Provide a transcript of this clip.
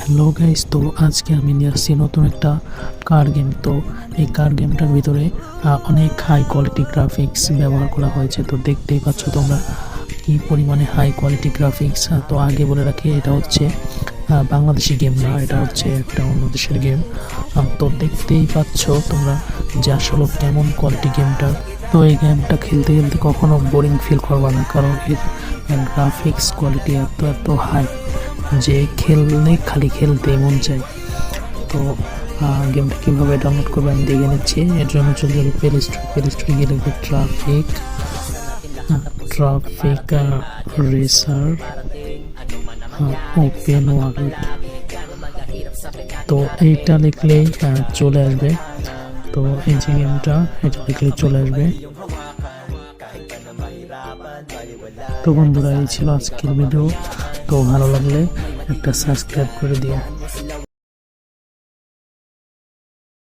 Hello guys, তো আজকে আমি নিয়ে আসছি নতুন একটা কার গেম। তো এই কার গেমটার ভিতরে অনেক হাই কোয়ালিটি গ্রাফিক্স ব্যবহার করা হয়েছে। তো দেখতেই পাচ্ছ তোমরা কি পরিমাণে হাই কোয়ালিটি গ্রাফিক্স। তো আগে বলে রাখি, এটা হচ্ছে বাংলাদেশি গেম না, এটা হচ্ছে একটা অন্য দেশের গেম। তো দেখতেই পাচ্ছ তোমরা যে আসলে কেমন কোয়ালিটি গেমটা। তো এই গেমটা খেলতে খেলতে কখনো বোরিং ফিল করবা না, কারণ এর গ্রাফিক্স কোয়ালিটি এত এত হাই যে খেললে খালি খেলতে মন চায়। তো গেমটা কীভাবে ডাউনলোড করবে আমি দেখে নিচ্ছি। এর জন্য চলে যাবে প্লে স্টোরে গিয়ে লিখবে ট্রাফিক রেসার ওপেন ওয়ার্ল্ড। তো এইটা লিখলেই চলে আসবে। তো এই যে গেমটা, এটা লিখলেই চলে আসবে। তো বন্ধুরা, এই ছিল আজকের ভিডিও। তো ভালো লাগলে একটা সাবস্ক্রাইব করে দিও।